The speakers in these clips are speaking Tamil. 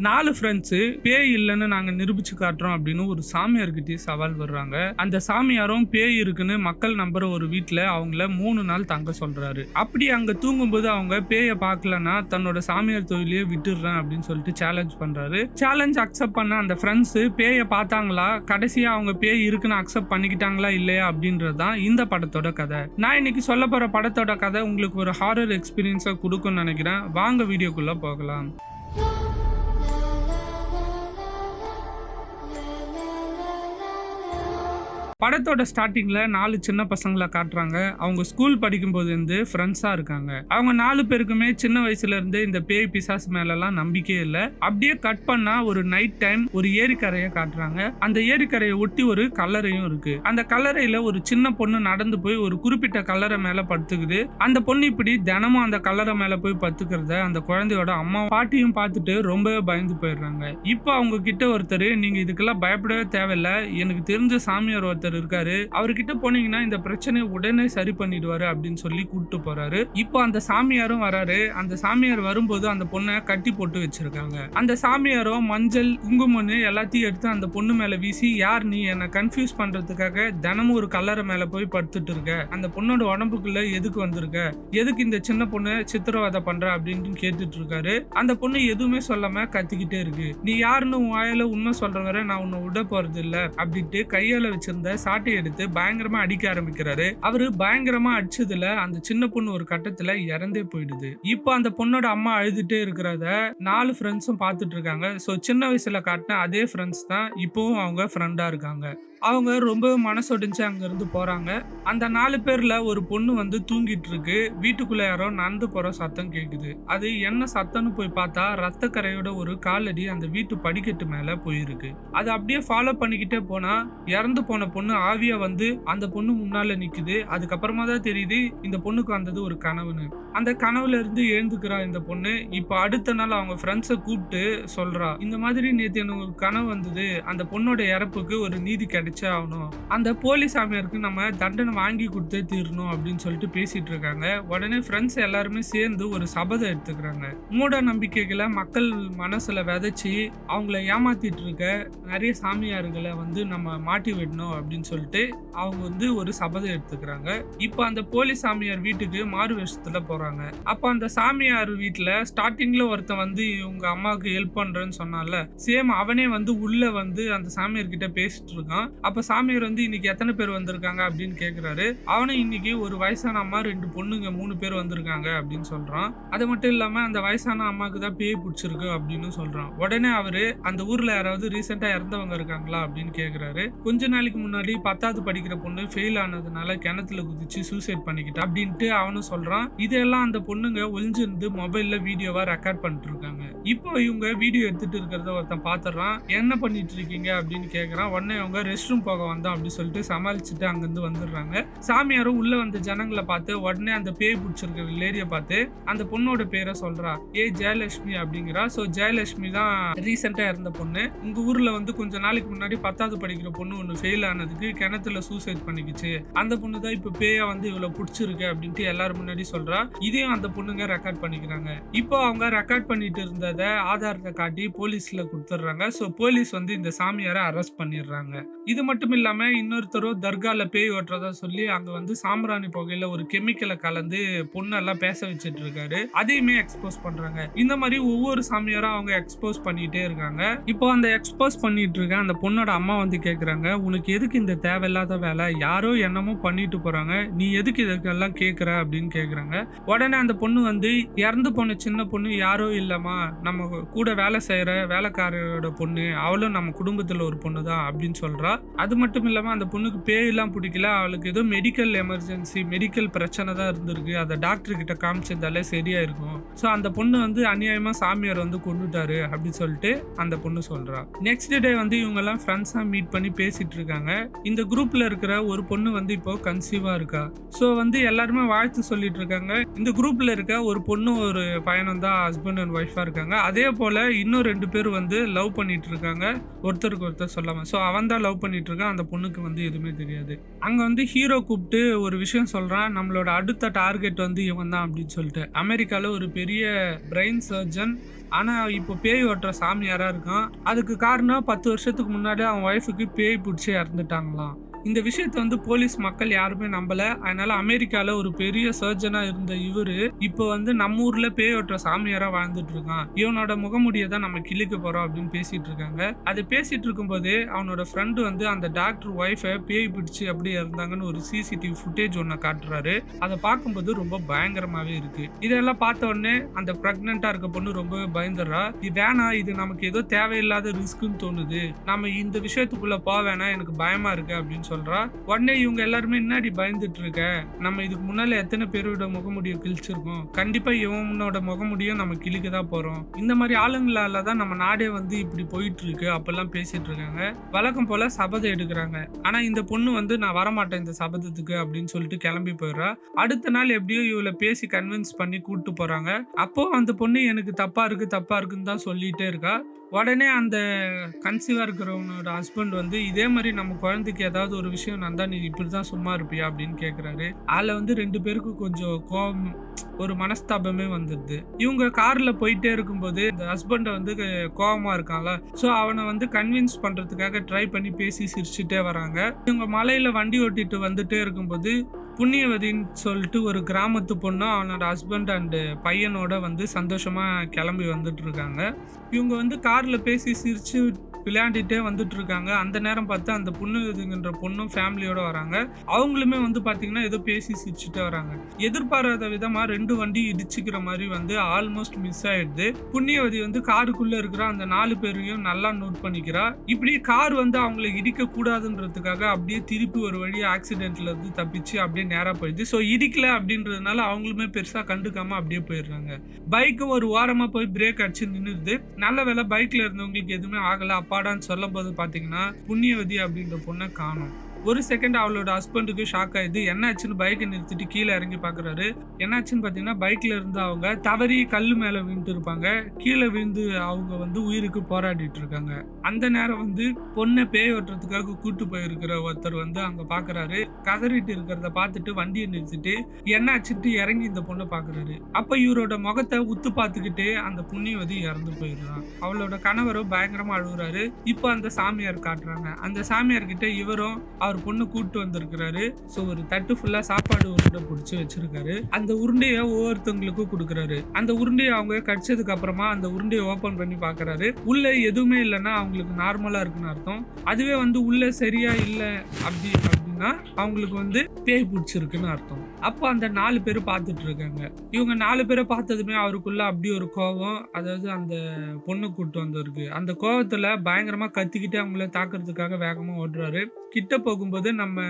4 ஃப்ரெண்ட்ஸ் பேய் இல்லைன்னு நாங்க நிரூபிச்சு காட்டுறோம் அப்படின்னு ஒரு சாமியார்கிட்டயே சவால் வர்றாங்க. அந்த சாமியாரும் பேய் இருக்குன்னு மக்கள் நம்புற ஒரு வீட்டுல அவங்கள 3 நாள் தங்க சொல்றாரு. அப்படி அங்க தூங்கும்போது அவங்க பேய பார்க்கலன்னா தன்னோட சாமியார் தொழிலையே விட்டுடுறேன் அப்படின்னு சொல்லிட்டு சேலஞ்ச் பண்றாரு. சேலஞ்ச் அக்செப்ட் பண்ண அந்த ஃப்ரெண்ட்ஸ் பேய பார்த்தாங்களா, கடைசியா அவங்க பேய் இருக்குன்னு அக்செப்ட் பண்ணிக்கிட்டாங்களா இல்லையா அப்படின்றதுதான் இந்த படத்தோட கதை. நான் இன்னைக்கு சொல்ல போற படத்தோட கதை உங்களுக்கு ஒரு ஹாரர் எக்ஸ்பீரியன்ஸை கொடுக்கும்னு நினைக்கிறேன். வாங்க வீடியோக்குள்ள போகலாம். படத்தோட ஸ்டார்டிங்ல 4 சின்ன பசங்களை காட்டுறாங்க. அவங்க ஸ்கூல் படிக்கும்போது இருந்து ஃப்ரெண்ட்ஸா இருக்காங்க. அவங்க 4 பேருக்குமே சின்ன வயசுல இருந்து இந்த பேய் பிசாசு மேலலாம் நம்பிக்கையே இல்ல. அப்படியே கட் பண்ணா ஒரு நைட் டைம் ஒரு ஏரிக்கரையை காட்டுறாங்க. அந்த ஏரிக்கரையை ஒட்டி ஒரு கல்லறையும் இருக்கு. அந்த கல்லறையில ஒரு சின்ன பொண்ணு நடந்து போய் ஒரு குறிப்பிட்ட கல்லறை மேல படுத்துக்குது. அந்த பொண்ணு இப்படி தினமும் அந்த கல்லறை மேல போய் படுத்துக்கிறத அந்த குழந்தையோட அம்மா பாட்டியும் பார்த்துட்டு ரொம்பவே பயந்து போயிடுறாங்க. இப்போ அவங்க கிட்ட ஒருத்தர், நீங்க இதுக்கெல்லாம் பயப்படவே தேவையில்ல, எனக்கு தெரிஞ்ச சாமியார் ஒருத்தர் இருக்காரு, அவர்கிட்ட போனீங்கன்னா இந்த பிரச்சனையை உடனே சரி பண்ணிடுவாரு அப்படின்னு சொல்லி கூப்பிட்டு போறாரு. இப்போ அந்த சாமியாரும் வராரு. அந்த சாமியார் வரும்போது அந்த பொண்ணை கட்டி போட்டு வச்சிருக்காங்க. அந்த சாமியாரும் மஞ்சள் குங்குமம்னு எல்லாத்தையும் எடுத்து அந்த பொண்ணு மேல வீசி, யார் நீ, என்ன கன்ஃபியூஸ் பண்றதுக்காக தினமும் ஒரு கல்லறை மேல போய் படுத்துட்டு இருக்க, அந்த பொண்ணோட உடம்புக்குள்ள எதுக்கு வந்திருக்க, எதுக்கு இந்த சின்ன பொண்ணு சித்திரவதை பண்ற அப்படின்னு கேட்டுட்டு இருக்காரு. அந்த பொண்ணு எதுவுமே சொல்லாம கத்திக்கிட்டே இருக்கு. நீ யாருன்னு உன் வாயில உண்மை சொல்ற வரை நான் உன்னை விட போறது இல்ல அப்படின்ட்டு கையால வச்சிருந்த சாட்டை எடுத்து பயங்கரமா அடிக்க ஆரம்பிக்கிறாரு. அவரு பயங்கரமா அடிச்சதுல அந்த சின்ன பொண்ணு ஒரு கட்டத்துல இறந்தே போயிடுது. இப்போ அந்த பொண்ணோட அம்மா அழுதுட்டே இருக்கிறத 4 ஃப்ரெண்ட்ஸும் பார்த்துட்டு இருக்காங்க. சோ சின்ன வயசுல காட்டின அதே ஃப்ரெண்ட்ஸ் தான் இப்பவும் அவங்க ஃப்ரெண்டா இருக்காங்க. அவங்க ரொம்ப மனசொடிஞ்சு அங்க இருந்து போறாங்க. அந்த 4 பேர்ல ஒரு பொண்ணு வந்து தூங்கிட்டு இருக்கு. வீட்டுக்குள்ள யாரோ நடந்து போற சத்தம் கேக்குது. அது என்ன சத்தம்னு போய் பார்த்தா ரத்த கரையோட ஒரு காலடி அந்த வீட்டு படிக்கட்டு மேல போயிருக்கு. அது அப்படியே ஃபாலோ பண்ணிக்கிட்டே போனா இறந்து போன பொண்ணு ஆவியா வந்து அந்த பொண்ணு முன்னால நிக்குது. அதுக்கப்புறமா தான் தெரியுது இந்த பொண்ணுக்கு வந்தது ஒரு கனவுன்னு. அந்த கனவுல இருந்து எழுந்துக்கிறா இந்த பொண்ணு. இப்ப அடுத்த நாள் அவங்க ஃப்ரெண்ட்ஸை கூப்பிட்டு சொல்றா, இந்த மாதிரி நேத்து எனக்கு ஒரு கனவு வந்தது, அந்த பொண்ணோட இறப்புக்கு ஒரு நீதி கிடைச்சே ஆகணும், அந்த போலி சாமியாருக்கு நம்ம தண்டனை வாங்கி கொடுத்தே தீரணும் அப்படின்னு சொல்லிட்டு பேசிட்டு இருக்காங்க. உடனே ஃப்ரெண்ட்ஸ் எல்லாருமே சேர்ந்து ஒரு சபதம் எடுத்துக்கிறாங்க. மூட நம்பிக்கைகளை மக்கள் மனசுல விதைச்சி அவங்கள ஏமாத்திட்டு இருக்க நிறைய சாமியார்களை வந்து நம்ம மாட்டி விடணும் அப்படின்னு சொல்லிட்டு அவங்க வந்து ஒரு சபதம் எடுத்துக்கிறாங்க. இப்போ அந்த போலி சாமியார் வீட்டுக்கு மாறு வேஷத்துல போறாங்க. அப்ப அந்த சாமியார் வீட்டுல ஸ்டார்டிங்ல ஒருத்தன் வந்து இவங்க அம்மாவுக்கு ஹெல்ப் பண்றேன்னு சொன்னால, சேம் அவனே வந்து உள்ள வந்து அந்த சாமியார் கிட்ட பேசிட்டு இருக்கான். அப்ப சாமியார் வந்து இன்னைக்கு எத்தனை பேர் வந்திருக்காங்க அப்படின்னு கேக்குறாரு. அவனும் இன்னைக்கு ஒரு வயசான அம்மா 2 பொண்ணுங்க 3 பேர் வந்திருக்காங்க அப்படின்னு சொல்றான். அது மட்டும் இல்லாம அந்த வயசான அம்மாவுக்கு தான் பேய் பிடிச்சிருக்கு அப்படின்னு சொல்றான். உடனே அவரு, அந்த ஊர்ல யாராவது ரீசெண்டா இறந்தவங்க இருக்காங்களா அப்படின்னு கேக்குறாரு. கொஞ்ச நாளைக்கு முன்னாடி 10வது படிக்கிற பொண்ணு ஃபெயில் ஆனதுனால கிணத்துல குதிச்சு சூசைட் பண்ணிக்கிட்டா அப்படின்ட்டு அவனும் சொல்றான். இதெல்லாம் அந்த பொண்ணுங்க ஒளிஞ்சிருந்து மொபைல்ல வீடியோவா ரெக்கார்ட் பண்ணிட்டு இருக்காங்க. இப்போ இவங்க வீடியோ எடுத்துட்டு இருக்கிறத ஒருத்தன் பாத்துறான். என்ன பண்ணிட்டு இருக்கீங்க அப்படின்னு கேக்குறான். உடனே அவங்க ரெஸ்ட் ரூம் போக வந்தோம் அப்படி சொல்லிட்டு சமாளிச்சுட்டு அங்கிருந்து வந்துடுறாங்க. சாமியாரும் உள்ள வந்த ஜனங்களை பார்த்து உடனே அந்த பேய் பிடிச்சிருக்க லேடியை பார்த்து அந்த பொண்ணோட பேரை சொல்றா. ஜெயலட்சுமி அப்படிங்கிறா. சோ ஜெயலட்சுமி தான் ரீசெண்டா இறந்த பொண்ணு. உங்க ஊர்ல வந்து கொஞ்ச நாளைக்கு முன்னாடி 10வது படிக்கிற பொண்ணு ஒண்ணு ஃபெயில் ஆனதுக்கு கிணத்துல சூசைட் பண்ணிக்கிச்சு. அந்த பொண்ணு தான் இப்ப பேயா வந்து இவ்வளவு பிடிச்சிருக்கு அப்படின்ட்டு எல்லாரும் முன்னாடி சொல்றா. இதையும் அந்த பொண்ணுங்க ரெக்கார்ட் பண்ணிக்கிறாங்க. இப்போ அவங்க ரெக்கார்ட் பண்ணிட்டு இருந்ததை ஆதாரத்தை காட்டி போலீஸ்ல கொடுத்துடுறாங்க. சோ போலீஸ் வந்து இந்த சாமியாரை அரெஸ்ட் பண்ணிடுறாங்க. இது மட்டும் இல்லாம இன்னொருத்தரும் தர்கால பேய் ஓட்டுறதா சொல்லி அங்க வந்து சாம்பிராணி புகையில ஒரு கெமிக்கலை கலந்து பொண்ணெல்லாம் பேச வச்சிட்டு இருக்காரு. அதையுமே எக்ஸ்போஸ் பண்றாங்க. இந்த மாதிரி ஒவ்வொரு சாமியாரும் அவங்க எக்ஸ்போஸ் பண்ணிட்டே இருக்காங்க. இப்போ அந்த எக்ஸ்போஸ் பண்ணிட்டு இருக்க அந்த பொண்ணோட அம்மா வந்து கேக்குறாங்க, உனக்கு எதுக்கு இந்த தேவையில்லாத வேலை, யாரோ என்னமோ பண்ணிட்டு போறாங்க, நீ எதுக்கு இதுக்கெல்லாம் கேக்குற அப்படின்னு கேக்குறாங்க. உடனே அந்த பொண்ணு வந்து, இறந்து போன சின்ன பொண்ணு யாரோ இல்லம்மா, நம்ம கூட வேலை செய்யற வேலைக்காரரோட பொண்ணு, அவளும் நம்ம குடும்பத்துல ஒரு பொண்ணு தான் அப்படின்னு சொல்றா. அது மட்டும் இல்லாம அந்த பொண்ணுக்கு பேயெல்லாம் பிடிக்கல, அவளுக்கு ஏதோ மெடிக்கல் எமர்ஜென்சி மெடிக்கல் பிரச்சனை தான் இருந்திருக்கு, அதை டாக்டர் கிட்ட காமிச்சிருந்தாலே சரியா இருக்கும். ஸோ அந்த பொண்ணு வந்து அநியாயமா சாமியார் வந்து கொண்டுட்டாரு அப்படின்னு சொல்லிட்டு அந்த பொண்ணு சொல்றா. நெக்ஸ்ட் டே வந்து இவங்க எல்லாம் ஃப்ரெண்ட்ஸா மீட் பண்ணி பேசிட்டு இருக்காங்க. இந்த குரூப்ல இருக்கிற ஒரு பொண்ணு வந்து இப்போ கன்சீவா இருக்கா. ஸோ வந்து எல்லாருமே வாழ்த்து சொல்லிட்டு இருக்காங்க. இந்த குரூப்ல இருக்க ஒரு பொண்ணு ஒரு பையனும் தான் ஹஸ்பண்ட் அண்ட் ஒய்ஃபா இருக்காங்க. அதே போல இன்னும் 2 பேர் வந்து லவ் பண்ணிட்டு இருக்காங்க, ஒருத்தருக்கு ஒருத்தர் சொல்லாம. ஸோ அவன் தான் லவ் பண்ணிட்டு இருக்கான். அந்த பொண்ணுக்கு வந்து எதுவுமே தெரியாது. அங்க வந்து ஹீரோ கூப்பிட்டு ஒரு விஷயம் சொல்றான், நம்மளோட அடுத்த டார்கெட் வந்து இவன் தான் அப்படின்னு சொல்லிட்டு. அமெரிக்கால ஒரு பெரிய பிரெயின் சர்ஜன் ஆனா இப்போ பேய் ஓட்டுற சாமியாரா இருக்கான். அதுக்கு காரணம் 10 வருஷத்துக்கு முன்னாடி அவன் ஒய்ஃபுக்கு பேய் பிடிச்சி இறந்துட்டாங்களாம். இந்த விஷயத்த வந்து போலீஸ் மக்கள் யாருமே நம்பல. அதனால அமெரிக்கால ஒரு பெரிய சர்ஜனா இருந்த இவரு இப்போ வந்து நம்ம ஊர்ல பேய் ஓட்டுற சாமியாரா வாழ்ந்துட்டு இருக்கான். இவனோட முகமுடியை தான் நம்ம கிழிக்க போறோம் அப்படின்னு பேசிட்டு இருக்காங்க. அது பேசிட்டு இருக்கும்போது அவனோட ஃப்ரெண்டு வந்து அந்த டாக்டர் ஒய்ஃபை பேய் பிடிச்சு அப்படியே இருந்தாங்கன்னு ஒரு சிசிடிவி ஃபுட்டேஜ் ஒன்ன காட்டுறாரு. அதை பார்க்கும்போது ரொம்ப பயங்கரமாவே இருக்கு. இதெல்லாம் பார்த்த உடனே அந்த பிரெக்னெண்டா இருக்க பொண்ணு ரொம்ப பயந்துடுறா. இது வேணாம், இது நமக்கு ஏதோ தேவையில்லாத ரிஸ்க்குன்னு தோணுது, நம்ம இந்த விஷயத்துக்குள்ள போக வேணாம், எனக்கு பயமா இருக்கு அப்படின்னு சொல்றா. உடனே இவங்க எல்லாருமே முன்னாடி பயந்துட்டு இருக்க, நம்ம இதுக்கு முன்னால எத்தனை பேரோட முகமுடியை கிழிச்சிருக்கோம், கண்டிப்பா இவனோட முகமுடியும் நம்ம கிழிக்க தான் போறோம், இந்த மாதிரி ஆளுங்களால தான் நம்ம நாடே வந்து இப்படி போயிட்டு இருக்கு அப்பெல்லாம் பேசிட்டு இருக்காங்க. வழக்கம் போல சபதம் எடுக்கிறாங்க. ஆனா இந்த பொண்ணு வந்து நான் வரமாட்டேன் இந்த சபதத்துக்கு அப்படின்னு சொல்லிட்டு கிளம்பி போயிடுறா. அடுத்த நாள் எப்படியோ இவளை பேசி கன்வின்ஸ் பண்ணி கூட்டு போறாங்க. அப்போ அந்த பொண்ணு எனக்கு தப்பா இருக்குன்னு தான் சொல்லிட்டே இருக்கா. உடனே அந்த கன்சீவா இருக்கிறவனோட ஹஸ்பண்ட் வந்து இதே மாதிரி நம்ம குழந்தைக்கு ஏதாவது ஒரு விஷயம் நடந்தா நீ இப்படிதான் சும்மா இருப்பியா அப்படின்னு கேக்குறாரு. அதுல வந்து 2 பேருக்கும் கொஞ்சம் கோபம், ஒரு மனஸ்தாபமே வந்துடுது. இவங்க கார்ல போயிட்டே இருக்கும்போது இந்த ஹஸ்பண்ட வந்து கோபமா இருக்கான்ல, சோ அவனை வந்து கன்வின்ஸ் பண்றதுக்காக ட்ரை பண்ணி பேசி சிரிச்சுட்டே வராங்க. இவங்க மலையில வண்டி ஓட்டிட்டு வந்துட்டே இருக்கும்போது புண்ணியவதின்னு சொல்லிட்டு ஒரு கிராமத்து பொண்ணு அவனோட ஹஸ்பண்ட் அண்டு பையனோட வந்து சந்தோஷமா கிளம்பி வந்துட்டு இருக்காங்க. இவங்க வந்து கார்ல பேசி சிரிச்சு விளையாண்டுட்டே வந்துட்டு இருக்காங்க. அந்த நேரம் பார்த்து அந்த புண்ணியவதிங்கிற பொண்ணும் ஃபேமிலியோட வராங்க. அவங்களுமே வந்து பாத்தீங்கன்னா ஏதோ பேசி சிரிச்சுட்டே வராங்க. எதிர்பாராத விதமா 2 வண்டி இடிச்சுக்கிற மாதிரி வந்து ஆல்மோஸ்ட் மிஸ் ஆயிடுது. புண்ணியவதி வந்து காருக்குள்ள இருக்கிற அந்த 4 பேரையும் நல்லா நோட் பண்ணிக்கிறா. இப்படி கார் வந்து அவங்களை இடிக்க கூடாதுன்றதுக்காக அப்படியே திருப்பி ஒரு வழி ஆக்சிடென்ட்ல இருந்து தப்பிச்சு அப்படியே நேரா போயிடுது. ஸோ இடிக்கல அப்படின்றதுனால அவங்களுமே பெருசா கண்டுக்காம அப்படியே போயிடுறாங்க. பைக்கு ஒரு ஓரமா போய் பிரேக் அடிச்சு நின்னுது. நல்ல வேலை பைக்ல இருந்தவங்களுக்கு எதுவுமே ஆகல. அப்பாடான்னு சொல்லும் போது பாத்தீங்கன்னா புண்ணியவதி அப்படின்ற பொண்ணை காணோம். ஒரு செகண்ட் அவளோட ஹஸ்பண்டுக்கு ஷாக் ஆயிடுது. என்னாச்சுன்னு பைக்கை நிறுத்திட்டு கீழே இறங்கி பாக்குறாரு. என்னாச்சுன்னு பாத்தீங்கன்னா பைக்ல இருந்து அவங்க தவறி கல்லு மேல விழுந்து இருப்பாங்க. கீழே விழுந்து அவங்க வந்து உயிருக்கு போராடிட்டு இருக்காங்க. அந்த நேரம் வந்து பொண்ணை பேய் ஓட்டுறதுக்காக கூட்டு போயிருக்கிற ஒருத்தர் வந்து அங்க பாக்குறாரு. கதறிட்டு இருக்கிறத பார்த்துட்டு வண்டியை நிறுத்திட்டு என்னாச்சுட்டு இறங்கி இந்த பொண்ணை பாக்குறாரு. அப்ப இவரோட முகத்தை உத்து பார்த்துக்கிட்டே அந்த புண்ணியவதி இறந்து போயிடுறான். அவளோட கணவரும் பயங்கரமா அழுகுறாரு. இப்போ அந்த சாமியார் காட்டுறாங்க. அந்த சாமியார் கிட்ட இவரும் அவர் பொண்ணு கூட்டு வந்திருக்கிறாரு. சோ ஒரு தட்டு ஃபுல்லா சாப்பாடு உருண்டை பிடிச்சி வச்சிருக்காரு. அந்த உருண்டைய ஒவ்வொருத்தவங்களுக்கும் கொடுக்குறாரு. அந்த உருண்டையை அவங்க கடிச்சதுக்கு அப்புறமா அந்த உருண்டையை ஓபன் பண்ணி பாக்குறாரு. உள்ள எதுவுமே இல்லைன்னா அவங்களுக்கு நார்மலா இருக்குன்னு அர்த்தம். அதுவே வந்து உள்ள சரியா இல்ல அப்படின்னா அவங்களுக்கு வந்து பேய் பிடிச்சிருக்குன்னு அர்த்தம். அப்போ அந்த 4 பேர் பார்த்துட்டு இருக்காங்க. இவங்க 4 பேரை பார்த்ததுமே அவருக்குள்ள அப்படி ஒரு கோபம், அதாவது அந்த பொண்ணு கூட்டு வந்தவருக்கு அந்த கோபத்துல பயங்கரமா கத்திக்கிட்டு அவங்கள தாக்குறதுக்காக வேகமா ஓடுறாரு. கிட்ட போகும்போது நம்ம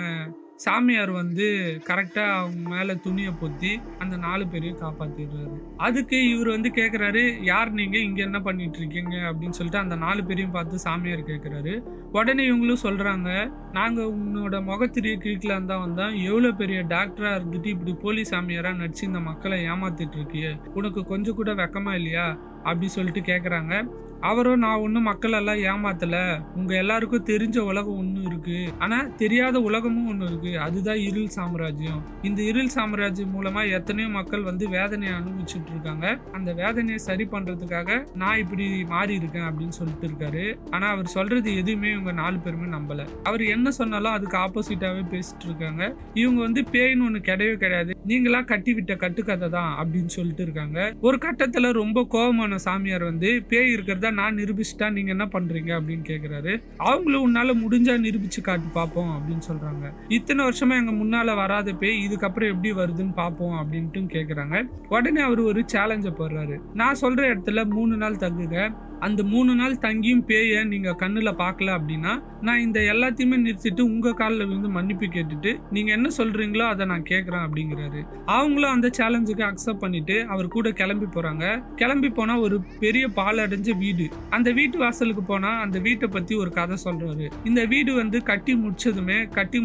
சாமியார் வந்து கரெக்டா அவங்க மேல துணியை பொத்தி அந்த 4 பேரையும் காப்பாத்திடுறாரு. அதுக்கு இவர் வந்து கேக்குறாரு, யார் நீங்க, இங்க என்ன பண்ணிட்டு இருக்கீங்க அப்படின்னு சொல்லிட்டு அந்த 4 பேரையும் பார்த்து சாமியார் கேக்குறாரு. உடனே இவங்களும் சொல்றாங்க, நாங்க உன்னோட முகத்திரிய கிழக்கில் தான் வந்தோம். எவ்வளவு பெரிய டாக்டரா இருந்துட்டு இப்படி போலி சாமியாரா நடிச்சு இந்த மக்களை ஏமாத்திட்டு இருக்கிய, உனக்கு கொஞ்சம் கூட வெக்கமா இல்லையா அப்படி சொல்லிட்டு கேக்குறாங்க. அவரும், நான் ஒன்னும் மக்கள் எல்லாம் ஏமாத்தல, உங்க எல்லாருக்கும் தெரிஞ்ச உலகம் ஒண்ணு இருக்கு, ஆனா தெரியாத உலகமும் ஒண்ணு இருக்கு, அதுதான் இருள் சாம்ராஜ்யம். இந்த இருள் சாம்ராஜ்யம் மூலமா எத்தனையோ மக்கள் வந்து வேதனையை அனுபவிச்சுட்டு இருக்காங்க. அந்த வேதனையை சரி பண்றதுக்காக நான் இப்படி மாறி இருக்கேன் அப்படின்னு சொல்லிட்டு இருக்காரு. ஆனா அவர் சொல்றது எதுவுமே இவங்க 4 பேருமே நம்பல. அவர் என்ன சொன்னாலும் அதுக்கு ஆப்போசிட்டாவே பேசிட்டு இருக்காங்க. இவங்க வந்து பேய்னு ஒண்ணு கிடையவே கிடையாது, நீங்களா கட்டி விட்ட கட்டுக்கதை தான் அப்படின்னு சொல்லிட்டு இருக்காங்க. ஒரு கட்டத்துல ரொம்ப கோபமான சாமியார் வந்து, பேய் இருக்கிறதா நான் நிரூபிச்சுட்டா நீங்க என்ன பண்றீங்க அப்படின்னு கேக்குறாரு. அவங்களும், உன்னால முடிஞ்சா நிரூபிச்சு காட்டு பாப்போம் அப்படின்னு சொல்றாங்க. இத்தனை வருஷமா எங்க முன்னால வராத பேய் இதுக்கப்புறம் எப்படி வருதுன்னு பாப்போம் அப்படின்ட்டு கேக்குறாங்க. உடனே அவர் ஒரு சேலஞ்ச போடுறாரு. நான் சொல்ற இடத்துல 3 நாள் தங்குங்க, அந்த 3 நாள் தங்கியும் பேய நீங்க கண்ணுல பாக்கல அப்படின்னா நான் இந்த எல்லாத்தையுமே நிறுத்திட்டு உங்க காலில் விழுந்து மன்னிப்பு கேட்டுட்டு நீங்க என்ன சொல்றீங்களோ அதை நான் கேட்கறேன் அப்படிங்கிறாரு. அவங்களும் அந்த சேலஞ்சுக்கு அக்செப்ட் பண்ணிட்டு அவர் கூட கிளம்பி போறாங்க. கிளம்பி போனா ஒரு பெரிய பாலடைஞ்ச வீடு. அந்த வீட்டு வாசலுக்கு போனா அந்த வீட்டை பத்தி ஒரு கதை சொல்றாரு. இந்த வீடு வந்து கட்டி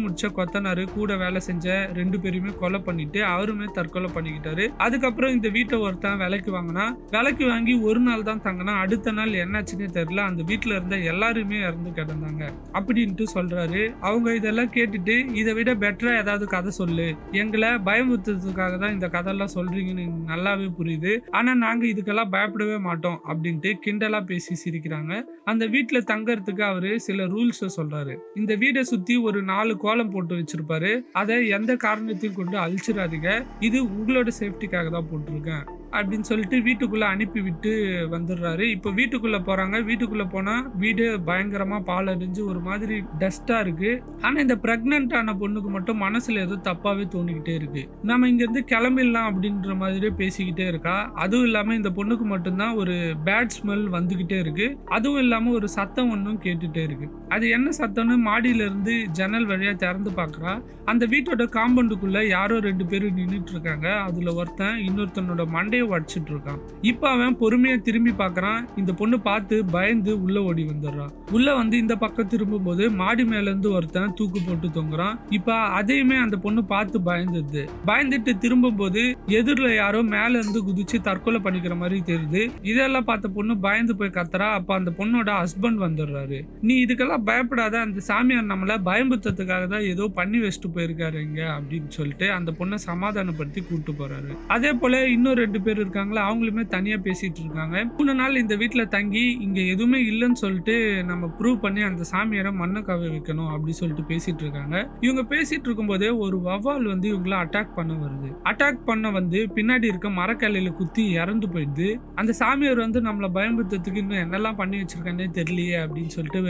முடிச்ச கொத்தனாரு கூட வேலை செஞ்ச 2 பேருமே கொலை பண்ணிட்டு அவருமே தற்கொலை பண்ணிக்கிட்டாரு. அதுக்கப்புறம் இந்த வீட்டை ஒருத்தன் விலைக்கு வாங்கினா, விலைக்கு வாங்கி ஒரு நாள் தான் தங்கினா, அடுத்த நாள் என்னாச்சுன்னே தெரியல, அந்த வீட்டுல இருந்த எல்லாருமே இறந்து கிடந்தாங்க அப்படின்ட்டு சொல்றாரு. அவங்க இதெல்லாம் கேட்டுட்டு, இதை விட பெட்டரா ஏதாவது கதை சொல்லு, எங்களை பயமுறுத்துறதுக்காக தான் இந்த கதையெல்லாம் சொல்றீங்கன்னு எனக்கு நல்லாவே புரியுது, ஆனா நாங்க இதுக்கெல்லாம் பயப்படவே மாட்டோம் அப்படின்ட்டு கிண்டலா பேசி சிரிக்கிறாங்க. அந்த வீட்டுல தங்கறதுக்கு அவரு சில ரூல்ஸ் சொல்றாரு. இந்த வீடை சுத்தி ஒரு 4 கோலம் போட்டு வச்சிருப்பாரு. அதை எந்த காரணத்தையும் கொண்டு அழிச்சிடாதீங்க, இது உங்களோட சேஃப்டிக்காக தான் போட்டிருக்கேன் அப்படின்னு சொல்லிட்டு வீட்டுக்குள்ள அனுப்பி விட்டு வந்துடுறாரு. இப்போ வீட்டுக்குள்ள போறாங்க. வீட்டுக்குள்ள போனா வீடு பயங்கரமா பாலடைஞ்சு ஒரு மாதிரி டஸ்டா இருக்கு. ஆனா இந்த பிரெக்னன்ட் ஆன பொண்ணுக்கு மட்டும் மனசுல ஏதோ தப்பாவே தோணிக்கிட்டே இருக்கு. நம்ம இங்க இருந்து கிளம்பிடலாம் அப்படின்ற மாதிரியே பேசிக்கிட்டே இருக்கா. அதுவும் இல்லாம இந்த பொண்ணுக்கு மட்டும்தான் ஒரு பேட் ஸ்மெல் வந்துகிட்டே இருக்கு. அதுவும் இல்லாம ஒரு சத்தம் ஒன்றும் கேட்டுட்டே இருக்கு. அது என்ன சத்தம்னு மாடியில இருந்து ஜன்னல் வழியா திறந்து பாக்குறா. அந்த வீட்டோட காம்பவுண்டுக்குள்ள யாரோ 2 பேரும் நின்றுட்டு இருக்காங்க. அதுல ஒருத்தன் இன்னொருத்தனோட மண்டைய வடிச்சிட்டு இருக்கான். இப்ப அவன் பொறுமையா திரும்பி பாக்குறான். இந்த பொண்ணு பார்த்து பயந்து உள்ள ஓடி வந்துடுறான். உள்ள வந்து இந்த பக்கம் திரும்பும் போது மாடி மேல இருந்து ஒருத்தன் தூக்கு போட்டு தொங்குறான். இப்ப அதையுமே அந்த பொண்ணு பார்த்து பயந்துட்டு திரும்பும் போது எதிரில யாரோ மேல இருந்து குதிச்சு தற்கொலை பண்ணிக்கிற மாதிரி தெரியுது. இதெல்லாம் பார்த்த பொண்ணு பயந்து போய் கத்துறா. அப்ப அந்த பொண்ணோட ஹஸ்பண்ட் வந்துடுறாரு. நீ இதுக்கெல்லாம் பயப்படாத, அந்த சாமியார் நம்மள பயம்புத்ததுக்காக தான் ஏதோ பண்ணி வச்சுட்டு போயிருக்காரு இங்க அப்படின்னு சொல்லிட்டு அந்த பொண்ணை சமாதானப்படுத்தி கூட்டு போறாரு. அதே போல இன்னும் 2 பேர் இருக்காங்களா, அவங்களுமே தனியா பேசிட்டு இருக்காங்க. 3 நாள் இந்த வீட்டுல தங்கி இங்க எதுவுமே இல்லைன்னு சொல்லிட்டு நம்ம ப்ரூவ் பண்ணி அந்த சாமியாரை மண்ணை கவ வைக்கணும் அப்படி சொல்லிட்டு பேசிட்டு இருக்காங்க. இவங்க பேசிட்டு இருக்கும் போதே ஒரு வவ்வால் வந்து இவங்கள அட்டாக் பண்ண வருது. அட்டாக் பண்ண வந்து பின்னாடி இருக்க மரக்கல்லையில குத்தி இறந்து போயிடுது. அந்த சாமியார் வந்து நம்மள பயன்படுத்துறதுக்கு இன்னும் என்னெல்லாம் பண்ணி வச்சிருக்கானே தெரியலையே அப்படின்னு சொல்லிட்டு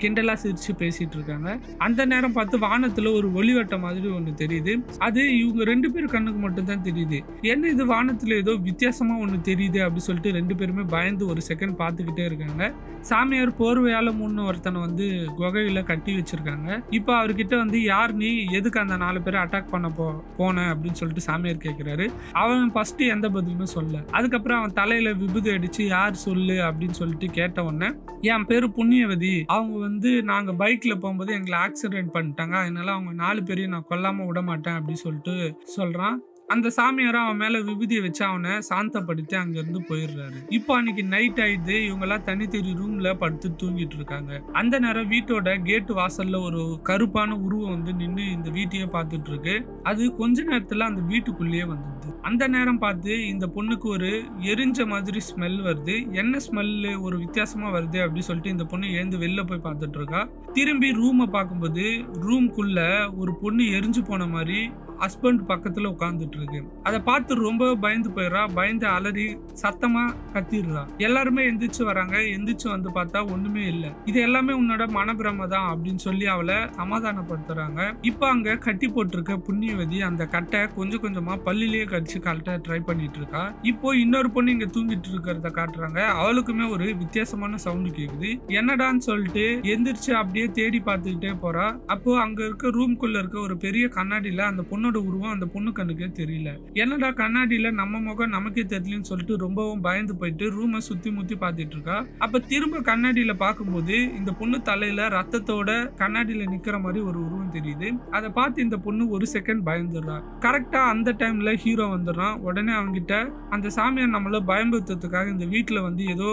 கிண்டலா சிரிச்சு பேசிட்டு இருக்காங்க. அந்த நேரம் பார்த்து வானத்துல ஒரு ஒளிவட்ட மாதிரி ஒண்ணு தெரியுது. அது இவங்க 2 பேர் கண்ணுக்கு மட்டும் தான் தெரியுது. என்ன இது வானத்துல ஏதோ வித்தியாசமா ஒண்ணு தெரியுது அப்படி சொல்லிட்டு 2 பேருமே பயந்து ஒரு செகண்ட் பார்த்துக்கிட்டே இருக்காங்க. சாமியார் போர்வையால மூணு ஒருத்தனை வந்து குகையில கட்டி வச்சிருக்காங்க. இப்ப அவர்கிட்ட வந்து யார் நீ, எதுக்கு அந்த 4 பேரை அட்டாக் பண்ண போன அப்படின்னு சொல்லிட்டு சாமியார் கேட்கிறாரு. அவன் ஃபர்ஸ்ட் எந்த பதிலுமே சொல்ல. அதுக்கப்புறம் அவன் தலையில விபூதி அடிச்சு யார் சொல்லு அப்படின்னு சொல்லிட்டு கேட்ட உடனே, என் பேரு புண்ணியவதி, அவங்க வந்து நாங்க பைக்ல போகும்போது எங்களை ஆக்சிடென்ட் பண்ணிட்டாங்க, அதனால அவங்க 4 பேரையும் நான் கொல்லாம விட மாட்டேன் அப்படின்னு சொல்லிட்டு சொல்றான். அந்த சாமியாரும் அவன் மேல விபூதியை வச்சு அவனை சாந்தப்படுத்தி அங்க இருந்து போயிடுறாரு. இப்போ அன்னைக்கு நைட் ஆயிடுது. இவங்க எல்லாம் தனித்தனி ரூம்ல படுத்து தூங்கிட்டு இருக்காங்க. அந்த நேரம் வீட்டோட கேட்டு வாசல்ல ஒரு கருப்பான உருவம் வந்து நின்று இந்த வீட்டையே பார்த்துட்டு இருக்கு. அது கொஞ்ச நேரத்துல அந்த வீட்டுக்குள்ளேயே வந்துடுது. அந்த நேரம் பார்த்து இந்த பொண்ணுக்கு ஒரு எரிஞ்ச மாதிரி ஸ்மெல் வருது. என்ன ஸ்மெல்லு ஒரு வித்தியாசமா வருது அப்படி சொல்லிட்டு இந்த பொண்ணு எழுந்து வெளில போய் பார்த்துட்டு இருக்கா. திரும்பி ரூமை பார்க்கும்போது ரூம்குள்ள ஒரு பொண்ணு எரிஞ்சு போன மாதிரி ஹஸ்பண்ட் பக்கத்துல உட்கார்ந்துட்டு இருக்கு. அதை பார்த்து ரொம்ப பயந்து போயிடுறா. பயந்து அலறி சத்தமா கத்திடுறா. எல்லாருமே எந்திரிச்சு வராங்க. எந்திரிச்சு வந்து பார்த்தா ஒண்ணுமே இல்லை. இது எல்லாமே உன்னோட மனப்பிரம தான் அப்படின்னு சொல்லி அவளை சமாதானப்படுத்துறாங்க. இப்ப அங்க கட்டி போட்டிருக்க புண்ணியவதி அந்த கட்டை கொஞ்சம் கொஞ்சமா பல்லிலேயே கடிச்சு கழட்ட ட்ரை பண்ணிட்டு இருக்கா. இப்போ இன்னொரு பொண்ணு இங்க தூங்கிட்டு இருக்கிறத காட்டுறாங்க. அவளுக்குமே ஒரு வித்தியாசமான சவுண்டு கேக்குது. என்னடான்னு சொல்லிட்டு எந்திரிச்சு அப்படியே தேடி பார்த்துக்கிட்டே போறா. அப்போ அங்க இருக்க ரூம்குள்ள இருக்க ஒரு பெரிய கண்ணாடியில அந்த பொண்ணோட உருவம் அந்த பொண்ணு கண்ணுக்கே தெரியல. என்னடா கண்ணாடியில நம்ம முகம் நமக்கே தெரியலன்னு சொல்லிட்டு ரொம்பவும் பயந்து போயிட்டு ரூமை சுத்தி முத்தி பார்த்துட்டு இருக்கா. அப்ப திரும்ப கண்ணாடியில பார்க்கும்போது இந்த பொண்ணு தலையில ரத்தத்தோட கண்ணாடியில நிக்கிற மாதிரி ஒரு உருவம் தெரியுது. அதை பார்த்து இந்த பொண்ணு ஒரு செகண்ட் பயந்துடுறா. கரெக்டா அந்த டைம்ல ஹீரோ வந்துடுறான். உடனே அவங்கிட்ட அந்த சாமியார் நம்மள பயன்படுத்துறதுக்காக இந்த வீட்டுல வந்து ஏதோ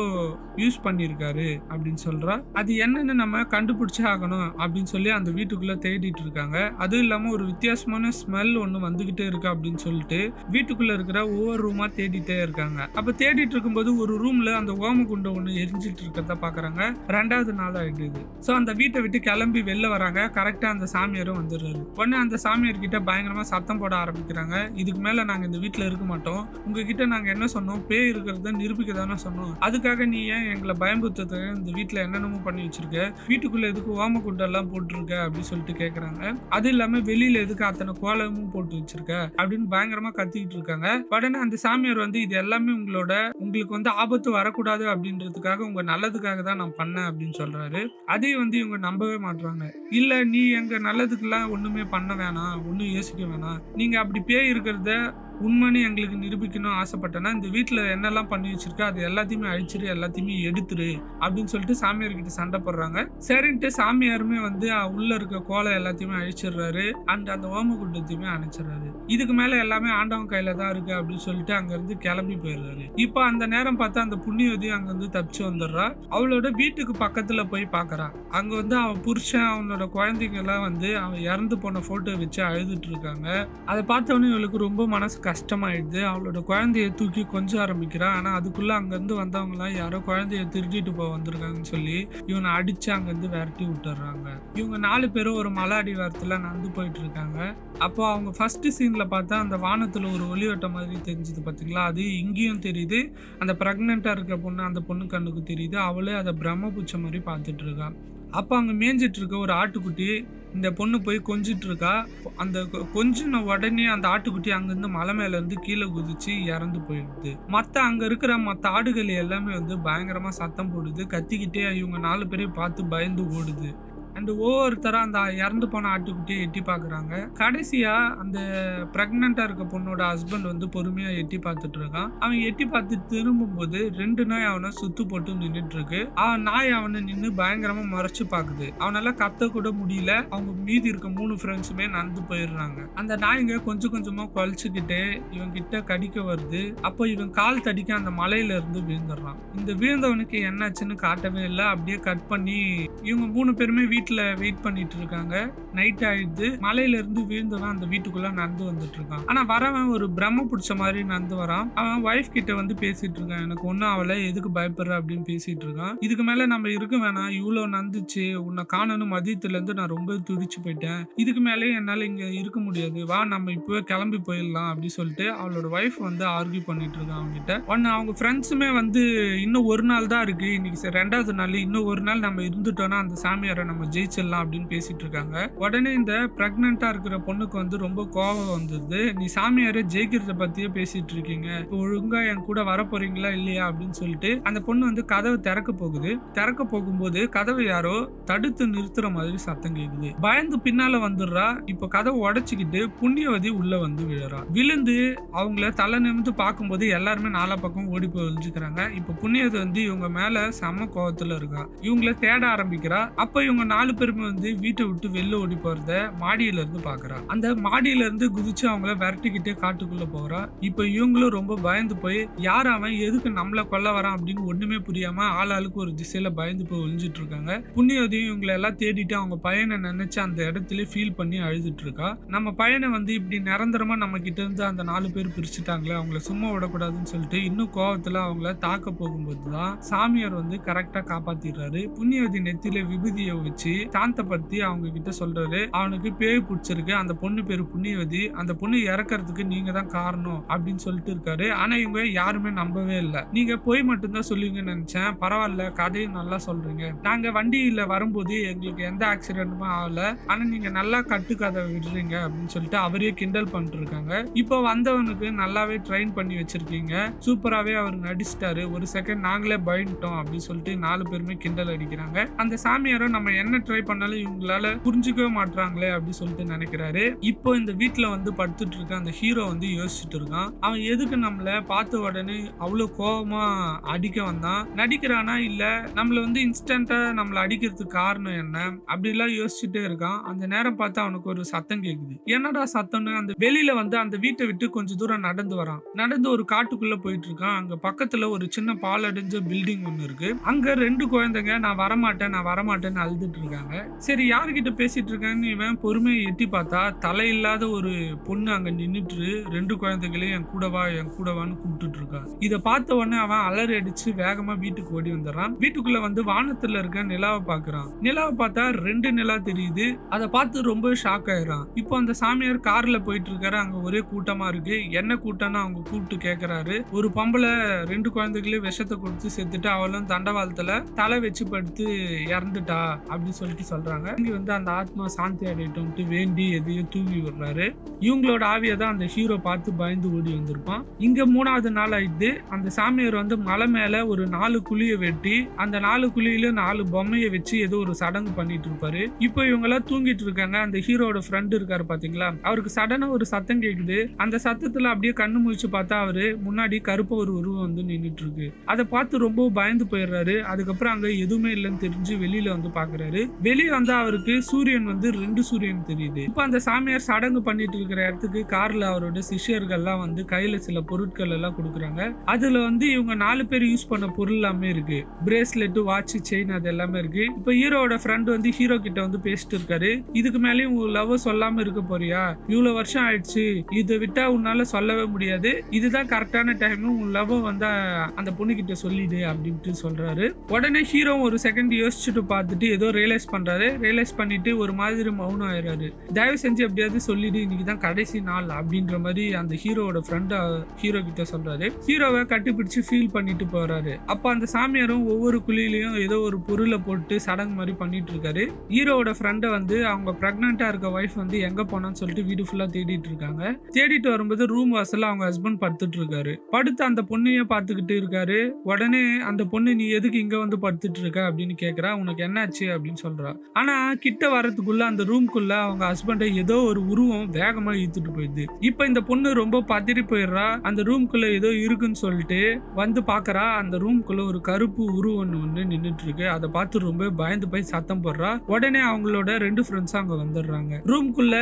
யூஸ் பண்ணிருக்காரு அப்படின்னு சொல்றா. அது என்னன்னு நம்ம கண்டுபிடிச்சே ஆகணும் அப்படின்னு சொல்லி அந்த வீட்டுக்குள்ள தேடிட்டு இருக்காங்க. அதுவும் இல்லாம ஒரு வித்தியாசமான ஸ்மெல் ஒண்ணு வந்துகிட்டே இருக்கு அப்படின்னு சொல்லிட்டு வீட்டுக்குள்ள இருக்கிற ஒவ்வொரு ரூமா தேடிட்டே இருக்காங்க. அப்ப தேடிட்டு இருக்கும்போது ஒரு ரூம்ல அந்த ஓமகுண்டம் ஒண்ணு எரிஞ்சிட்டு இருக்கிறத பாக்குறாங்க. 2வது நாள் ஆயிடுது. சோ அந்த வீட்டை விட்டு கிளம்பி வெளில வராங்க. கரெக்டா அந்த சாமியாரும் வந்துடுறாரு. உடனே அந்த சாமியார் கிட்ட பயங்கரமா சத்தம் போட ஆரம்பிக்கிறாங்க. இதுக்கு மேல நாங்க இந்த வீட்டுல இருக்க மாட்டோம். உங்ககிட்ட நாங்க என்ன சொன்னோம், பேய் இருக்கிறத நிரூபிக்க தானே சொன்னோம். அதுக்காக நீ ஏன் எங்களை பயன்படுத்துறதுக்கு இந்த வீட்டுல என்னென்னமோ பண்ணி வச்சிருக்க, வீட்டுக்குள்ள எதுக்கு ஓமகுண்டம் எல்லாம் போட்டிருக்க அப்படின்னு சொல்லிட்டு கேக்குறாங்க. அது இல்லாம வெளியில எதுக்கு அத்தனை கோலம் போட்டு வச்சிருக்க அப்படின்னு பயங்கரமா கத்திக்கிட்டு இருக்காங்க. உடனே அந்த சாமியார் வந்து இது எல்லாமே உங்களுக்கு வந்து ஆபத்து வரக்கூடாது அப்படின்றதுக்காக உங்க நல்லதுக்காக தான் நான் பண்ணேன் அப்படின்னு சொல்றாரு. அதையும் வந்து இவங்க நம்பவே மாட்டாங்க. இல்ல நீ எங்க நல்லதுக்கெல்லாம் ஒண்ணுமே பண்ண வேணாம், ஒன்னும் யோசிக்க வேணாம், நீங்க அப்படி பேய் இருக்கிறத உண்மைன்னு எங்களுக்கு நிரூபிக்கணும் ஆசைப்பட்டேன்னா இந்த வீட்டுல என்னெல்லாம் பண்ணி வச்சிருக்க அது எல்லாத்தையுமே அழிச்சிரு, எல்லாத்தையுமே எடுத்துரு அப்படின்னு சொல்லிட்டு சாமியார் கிட்ட சண்டை போடுறாங்க. சரின்ட்டு சாமியாருமே வந்து உள்ள இருக்க கோலை எல்லாத்தையுமே அழிச்சிடுறாரு அண்ட் அந்த ஓமகுண்டத்தையுமே அணைச்சிடுறாரு. இதுக்கு மேல எல்லாமே ஆண்டவன் கையில தான் இருக்கு அப்படின்னு சொல்லிட்டு அங்க இருந்து கிளம்பி போயிடுறாரு. இப்ப அந்த நேரம் பார்த்தா அந்த புண்ணியவதி அங்க வந்து தப்பிச்சு வந்துடுறா. அவளோட வீட்டுக்கு பக்கத்துல போய் பாக்குறா. அங்க வந்து அவன் புருஷன் அவனோட குழந்தைங்க எல்லாம் வந்து அவன் இறந்து போன போட்டோ வச்சு அழுதுட்டு இருக்காங்க. அதை பார்த்தவொன்னே இவளுக்கு ரொம்ப மனசு கஷ்டமாயிடுது. அவளோட குழந்தைய தூக்கி கொஞ்சம் ஆரம்பிக்கிறா. ஆனா அதுக்குள்ள அங்க இருந்து வந்தவங்க எல்லாம் யாரோ குழந்தைய திருடிட்டு வந்திருக்காங்கன்னு சொல்லி இவனை அடிச்சு அங்க இருந்து விரட்டி விட்டுறாங்க. இவங்க 4 பேரும் ஒரு மலை அடிவாரத்துல நடந்து போயிட்டு இருக்காங்க. அப்போ அவங்க ஃபர்ஸ்ட் சீன்ல பார்த்தா அந்த வானத்துல ஒரு ஒளிவட்ட மாதிரி தெரிஞ்சது பாத்தீங்களா, அது இங்கேயும் தெரியுது. அந்த பிரெக்னெண்டா இருக்க பொண்ணு அந்த பொண்ணு கண்ணுக்கு தெரியுது. அவளே அதை பிரம்மபுச்ச மாதிரி பார்த்துட்டு இருக்கா. அப்போ அங்க மேய்ஞ்சிட்டு இருக்க ஒரு ஆட்டுக்குட்டி இந்த பொண்ணு போய் கொஞ்சிட்டு இருக்கா. அந்த கொஞ்சின உடனே அந்த ஆட்டுக்குட்டி அங்கிருந்து மலை மேல இருந்து கீழே குதிச்சு இறந்து போயிடுது. அங்க இருக்கிற மற்ற ஆடுகள் எல்லாமே வந்து பயங்கரமா சத்தம் போடுது, கத்திக்கிட்டே இவங்க 4 பேரையும் பார்த்து பயந்து ஓடுது. அண்ட் ஒவ்வொருத்தரா அந்த இறந்து போன ஆட்டுக்குட்டியை எட்டி பாக்குறாங்க. கடைசியா அந்த பிரெக்னெண்டா இருக்க பொண்ணோட ஹஸ்பண்ட் வந்து பொறுமையா எட்டி பார்த்துட்டு இருக்கான். அவன் எட்டி பார்த்து திரும்பும் போது 2 நாய் அவனை சுத்து போட்டு நின்றுட்டு இருக்கு. நாய் அவனை நின்று பயங்கரமா மறைச்சு பாக்குது. அவனால கத்த கூட முடியல. அவங்க மீதி இருக்க 3 ஃப்ரெண்ட்ஸுமே நடந்து போயிடுறாங்க. அந்த நாய்ங்க கொஞ்சம் கொஞ்சமா குலைச்சுக்கிட்டு இவன் கிட்ட கடிக்க வருது. அப்போ இவன் கால் தடிக்க அந்த மலையில இருந்து விழுந்துடுறான். இந்த விழுந்தவனுக்கு என்னாச்சுன்னு காட்டவே இல்லை. அப்படியே கட் பண்ணி இவங்க 3 பேருமே வீட்டுல வெயிட் பண்ணிட்டு இருக்காங்க. நைட் ஆயிடுது. மலையில இருந்து விழுந்தவன் அந்த வீட்டுக்குள்ள நடந்து வந்துட்டு இருக்கான். ஆனா வரவன் ஒரு பிரம்ம பிடிச்ச மாதிரி நடந்து வரான். அவன் வைஃப் கிட்ட வந்து பேசிட்டு இருக்கான். எனக்கு ஒன்னும் அவளை எதுக்கு பயப்படுற அப்படின்னு பேசிட்டு இருக்கான். இதுக்கு மேல நம்ம இருக்க வேணாம், இவ்வளவு நந்துச்சு, உன்னை காணணும், மதியத்துல இருந்து நான் ரொம்ப துடிச்சு போயிட்டேன், இதுக்கு மேலே என்னால இங்க இருக்க முடியாது, வா நம்ம இப்பவே கிளம்பி போயிடலாம் அப்படின்னு சொல்லிட்டு அவளோட வைஃப் வந்து ஆர்கியூ பண்ணிட்டு இருக்கான் அவங்க கிட்ட. ஒன்னு அவங்க ஃப்ரெண்ட்ஸுமே வந்து இன்னும் ஒரு நாள் தான் இருக்கு, இன்னைக்கு 2வது நாள், இன்னும் ஒரு நாள் நம்ம இருந்துட்டோம்னா அந்த சாமியாரை நம்ம ஜெயிச்சிடலாம் அப்படின்னு பேசிட்டு இருக்காங்க. உடனே இந்த பிரெக்னெண்டா இருக்கிற பொண்ணுக்கு வந்து ரொம்ப கோபம் வந்தது. நீ சாமியாரை ஜெயிக்கிறத பத்தியே பேசிட்டு இருக்கீங்க, இப்போ ஒழுங்கா என் கூட வர போறீங்களா இல்லையா அப்படின்னு சொல்லிட்டு அந்த பொண்ணு வந்து கதவை திறக்க போகுது. திறக்க போகும்போது கதவை யாரோ தடுத்து நிறுத்துற மாதிரி சத்தம் கேக்குது. பயந்து பின்னால வந்துடுறா. இப்ப கதவை உடைச்சுக்கிட்டு புண்ணியவதி உள்ள வந்து விழுறா. விழுந்து அவங்கள தலை நிமிந்து பார்க்கும்போது எல்லாருமே 4 பக்கம் ஓடி போய் ஒழிஞ்சுக்கிறாங்க. இப்ப புண்ணியவதி வந்து இவங்க மேல செம கோவத்துல இருக்கா. இவங்கள தேட ஆரம்பிக்கிறா. அப்ப இவங்க 4 பேருமே வந்து வீட்டை விட்டு வெளில ஓடி போறத மாடியில இருந்து பாக்குறா. அந்த மாடியில இருந்து குதிச்சு அவங்கள விரட்டிக்கிட்டே காட்டுக்குள்ள போறா. இப்ப இவங்களும் ரொம்ப பயந்து போய் யார் அவன், எதுக்கு நம்மள கொல்ல வரான் அப்படின்னு ஒண்ணுமே புரியாம ஆளாளுக்கு ஒரு திசையில பயந்து போய் ஒளிஞ்சிட்டு இருக்காங்க. புண்ணியவதியும் இவங்களை எல்லாம் தேடிட்டு அவங்க பையனை நினைச்சு அந்த இடத்துல ஃபீல் பண்ணி அழுதுட்டு இருக்கா. நம்ம பையனை வந்து இப்படி நிரந்தரமா நம்ம கிட்ட இருந்து அந்த 4 பேர் பிரிச்சுட்டாங்களே, அவங்கள சும்மா விடக்கூடாதுன்னு சொல்லிட்டு இன்னும் கோவத்துல அவங்கள தாக்க போகும்போதுதான் சாமியார் வந்து கரெக்டா காப்பாத்திடுறாரு. புண்ணியவதி நெத்தியில விபூதியை வச்சு சாந்தப்படுத்தி அவங்க கிட்ட சொல்றாரு, அவனுக்கு பேய் பிடிச்சிருக்கு, அந்த பொண்ணு பேரு புண்ணியவதி, அந்த பொண்ணு இறக்கறதுக்கு நீங்க தான் காரணம் அப்படின்னு சொல்லிட்டு இருக்காரு. ஆனா இவங்க யாருமே நம்பவே இல்லை. நீங்க போய் மட்டும்தான் சொல்லுவீங்கன்னு நினைச்சேன், பரவாயில்ல கதையும் நல்லா சொல்றீங்க, நாங்க வண்டியில வரும்போது எங்களுக்கு எந்த ஆக்சிடென்ட்டுமே ஆகல, ஆனா நீங்க நல்லா கட்டுக்கதை விடுறீங்க அப்படின்னு சொல்லிட்டு அவரே கிண்டல் பண்ணிட்டு இருக்காங்க. இப்போ வந்தவனுக்கு நல்லாவே ட்ரெயின் பண்ணி வச்சிருக்கீங்க, சூப்பராகவே அவர் நடிச்சிட்டாரு, ஒரு செகண்ட் நாங்களே பயந்துட்டோம் அப்படின்னு சொல்லிட்டு 4 பேருமே கிண்டல் அடிக்கிறாங்க. அந்த சாமியாரும் நம்ம என்ன ட்ரை பண்ணாலும் இவங்களால புரிஞ்சுக்கவே மாட்டாங்களே அப்படின்னு சொல்லிட்டு நினைக்கிறாரு. இப்போ இந்த வீட்டுல வந்து படுத்துட்டு இருக்க அந்த ஹீரோ வந்து யோசிச்சுட்டு இருக்கான், அவன் எதுக்கு நம்மள பார்த்த உடனே அவ்வளவு கோபமா அடிக்க வந்தான், நடிக்கிறானா இல்ல நம்மள வந்து இன்ஸ்டன்டா நம்மள அடிக்கிறதுக்கு காரணம் என்ன அப்படிலாம் யோசிச்சுட்டே இருக்கான். அந்த நேரம் பார்த்து அவனுக்கு ஒரு சத்தம் கேக்குது. என்னடா சத்தம்னு அந்த வெளியில வந்து அந்த வீட்டை விட்டு கொஞ்சம் தூரம் நடந்து வரான். நடந்து ஒரு காட்டுக்குள்ள போயிட்டு இருக்கான். அங்க பக்கத்துல ஒரு சின்ன பாலடைஞ்ச பில்டிங் ஒண்ணு இருக்கு. அங்க 2 குழந்தைங்க நான் வரமாட்டேன்னு அழுதுட்டு இருக்காங்க. சரி யாருகிட்ட பேசிட்டு இருக்கான்னு இவன் பொறுமையை எட்டி பார்த்தா தலை இல்லாத ஒரு பொண்ணு அங்க நின்னுட்டு 2 குழந்தைகளையும் என் கூடவான்னு கூப்பிட்டு இருக்கா. இதை பார்த்த உடனே அவன் அலறி அடிச்சு வேகமா வீட்டுக்கு ஓடி வந்துடுறான். வீட்டுக்குள்ள வந்து வானத்துல இருக்க நிலாவை பாக்குறான். நிலாவை பார்த்தா 2 நிலா தெரியுது. அதை பார்த்து ரொம்ப ஷாக் ஆயிடுறான். இப்போ அந்த சாமியார் கார்ல போயிட்டு இருக்காரு. அங்க ஒரே கூட்டமா இருக்கு. என்ன கூட்டம்னு அவங்க கூப்பிட்டு கேக்குறாரு. ஒரு பொம்பளை 2 குழந்தைகளையும் விஷத்தை கொடுத்து செத்துட்டு அவளும் தண்டவாளத்துல தலை வச்சு படுத்து இறந்துட்டா அப்படி அப்படின்னு சொல்லிட்டு சொல்றாங்க. இங்க வந்து அந்த ஆத்மா சாந்தி அடையட்டும் வேண்டி எதையும் தூவி விடுறாரு. இவங்களோட ஆவியை தான் அந்த ஹீரோ பார்த்து பயந்து ஓடி வந்திருப்பான். இங்க 3வது நாள் ஆயிடுது. அந்த சாமியார் வந்து மலை மேல ஒரு 4 குழியை வெட்டி அந்த 4 குழியில 4 பொம்மையை வச்சு ஏதோ ஒரு சடங்கு பண்ணிட்டு இருப்பாரு. இப்போ இவங்க எல்லாம் தூங்கிட்டு இருக்காங்க. அந்த ஹீரோட ஃப்ரெண்ட் இருக்காரு பாத்தீங்களா, அவருக்கு சடனா ஒரு சத்தம் கேக்குது. அந்த சத்தத்துல அப்படியே கண்ணு முழிச்சு பார்த்தா அவரு முன்னாடி கருப்பு ஒரு உருவம் வந்து நின்னுட்டு இருக்கு. அதை பார்த்து ரொம்ப பயந்து போயிடுறாரு. அதுக்கப்புறம் அங்க எதுவுமே இல்லைன்னு தெரிஞ்சு வெளியில வந்து பாக்குறாரு. வெளியே வந்து அவருக்கு சூரியன் வந்து 2 சூரியன் தெரியுது. இப்ப அந்த சாமியார் சடங்கு பண்ணிட்டு இருக்கிற இடத்துக்கு கார்ல அவரோட சிஷ்யர்கள் எல்லாம் வந்து கையில சில பொருட்கள் எல்லாம் கொடுக்குறாங்க. அதுல வந்து இவங்க 4 பேர் யூஸ் பண்ண பொருள் எல்லாமே இருக்கு. பிரேஸ்லெட், வாட்ச், செயின் அது எல்லாமே இருக்கு. இப்ப ஹீரோட ஃப்ரெண்ட் வந்து ஹீரோ கிட்ட வந்து பேசிட்டு இருக்காரு. இதுக்கு மேலேயும் உன் லவ் சொல்லாம இருக்க போறியா? இவ்வளவு வருஷம் ஆயிடுச்சு, இதை விட்டா உன்னால சொல்லவே முடியாது. இதுதான் கரெக்டான டைம். உன் லவ் வந்து அந்த பொண்ணு கிட்ட சொல்லிடு அப்படின்ட்டு சொல்றாரு. உடனே ஹீரோ ஒரு செகண்ட் யோசிச்சுட்டு பார்த்துட்டு ஏதோ ரியலைஸ் பண்றாரு. ரியலைஸ் பண்ணிட்டு ஒரு மாதிரி மௌனம் ஆயிடுறாரு. தயவு செஞ்சு எப்படியாவது சொல்லிடு, இன்னைக்குதான் கடைசி நாள் அப்படின்ற மாதிரி அந்த ஹீரோட ஃப்ரெண்ட் ஹீரோ கிட்ட சொல்றாரு. ஹீரோவை கட்டிப்பிடிச்சு ஃபீல் பண்ணிட்டு போறாரு. அப்ப அந்த சாமியாரும் ஒவ்வொரு குழியிலையும் ஏதோ ஒரு பொருளை போட்டு சடங்கு மாதிரி பண்ணிட்டு இருக்காரு. ஹீரோட ஃப்ரெண்டை வந்து அவங்க பிரெக்னெண்டா இருக்க வைஃப் வந்து எங்க போனான்னு சொல்லிட்டு வீடு ஃபுல்லா தேடிட்டு இருக்காங்க. தேடிட்டு வரும்போது ரூம் வாசல்ல அவங்க ஹஸ்பண்ட் படுத்துட்டு இருக்காரு. படுத்து அந்த பொண்ணையே பார்த்துக்கிட்டு இருக்காரு. உடனே அந்த பொண்ணு நீ எதுக்கு இங்க வந்து படுத்துட்டு இருக்க அப்படின்னு கேக்குறா. உனக்கு என்னாச்சு அப்படின்னு சொல்றா. ஆனா கிட்ட வரதுக்குள்ள அந்த ரூம்குள்ள அவங்க ஹஸ்பண்டை ஏதோ ஒரு உருவம் வேகமா இழுத்துட்டு போயிடுது. இப்ப இந்த பொண்ணு ரொம்ப பதறி போயிடுறா. அந்த ரூம்குள்ள ஏதோ இருக்குன்னு சொல்லிட்டு வந்து பாக்குறா. அந்த ரூம்குள்ள ஒரு கருப்பு உருவம் ஒண்ணு நின்னுட்டு இருக்கு. அதை பார்த்து ரொம்ப பயந்து போய் சத்தம் போடுறா. உடனே அவங்களோட 2 ஃப்ரெண்ட்ஸ் அங்க வந்துடுறாங்க. ரூம்குள்ள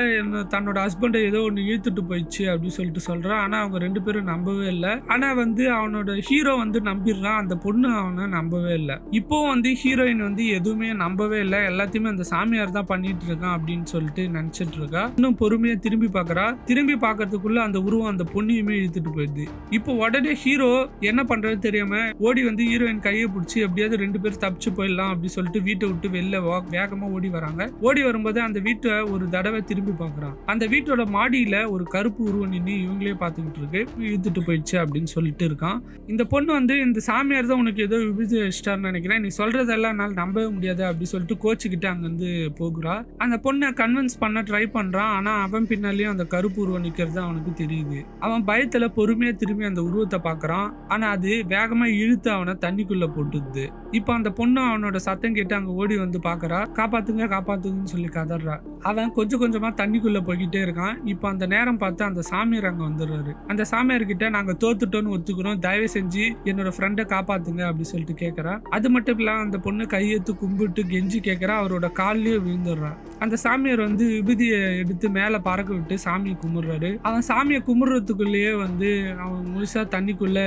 தன்னோட ஹஸ்பண்டை ஏதோ ஒண்ணு இழுத்துட்டு போயிடுச்சு அப்படின்னு சொல்லிட்டு சொல்றா. ஆனா அவங்க 2 பேரும் நம்பவே இல்லை. ஆனா வந்து அவனோட ஹீரோ வந்து நம்பிடுறான். அந்த பொண்ணு அவனை நம்பவே இல்லை. இப்போ வந்து ஹீரோயின் வந்து எதுவுமே நம்பவே இல்லை. எல்லாத்தையுமே அந்த சாமியார் தான் பண்ணிட்டு இருக்கான் அப்படின்னு சொல்லிட்டு நினைச்சிட்டு இருக்கா. இன்னும் பொறுமையா திரும்பி பாக்குறா. திரும்பி பாக்கிறதுக்குள்ள அந்த உருவம் அந்த பொண்ணையுமே இழுத்துட்டு போயிடுது. இப்போ உடனே ஹீரோ என்ன பண்றது தெரியாம ஓடி வந்து ஹீரோயின் கையை பிடிச்சி எப்படியாவது 2 பேரும் தப்பிச்சு போயிடலாம் அப்படின்னு சொல்லிட்டு வீட்டை விட்டு வெளில வேகமா ஓடி வராங்க. ஓடி வரும்போது அந்த வீட்டை ஒரு தடவை திரும்பி பாக்குறான். அந்த வீட்டோட மாடியில ஒரு கருப்பு உருவம் நின்று இவங்களே பாத்துக்கிட்டு இருக்கு. இழுத்துட்டு போயிடுச்சு அப்படின்னு சொல்லிட்டு இருக்கான். இந்த பொண்ணு வந்து இந்த சாமியார் தான் உனக்கு ஏதோ விபத்து வச்சிட்டாருன்னு நினைக்கிறேன், நீ சொல்றதெல்லாம் என்னால நம்பவே முடியாது அப்படின்னு சொல்லிட்டு கோச்சுக்கிட்டு அங்க இருந்து போகிறா. அந்த பொண்ணை கன்வின்ஸ் பண்ண ட்ரை பண்றான். ஆனா அவன் பின்னாலேயும் அந்த கருப்பு உருவம் நிக்கிறது அவனுக்கு தெரியுது. அவன் பயத்துல பொறுமையா திரும்பி அந்த உருவத்தை பாக்குறான். ஆனா அது வேகமா இழுத்து அவனை தண்ணிக்குள்ள போட்டுது. இப்ப அந்த பொண்ணு அவனோட சத்தம் கேட்டு அங்க ஓடி வந்து பாக்குறா. காப்பாத்துங்க காப்பாத்துங்கன்னு சொல்லி கதறா. அவன் கொஞ்சம் கொஞ்சமா தண்ணிக்குள்ள போய்கிட்டே இருக்கான். இப்ப அந்த நேரம் பார்த்து அந்த சாமியார் அங்க வந்துடுறாரு. அந்த சாமியார் கிட்ட நாங்க தோத்துட்டோன்னு ஒத்துக்கிறோம், தயவு செஞ்சு என்னோட ஃப்ரெண்டை காப்பாத்துங்க அப்படி சொல்லிட்டு கேக்குறா. அது மட்டும் இல்லாம அந்த பொண்ணு கையெத்து கும்பிட்டு கெஞ்சி கேக்குறா. அவரோட கால்லயே விழுந்துடுறா. அந்த சாமியார் வந்து விபூதியை எடுத்து மேல பறக்க விட்டு சாமியை கும்பிடுறாரு. அவன் சாமியை கும்பிடுறதுக்குள்ளேயே வந்து அவன் முழுசா தண்ணிக்குள்ள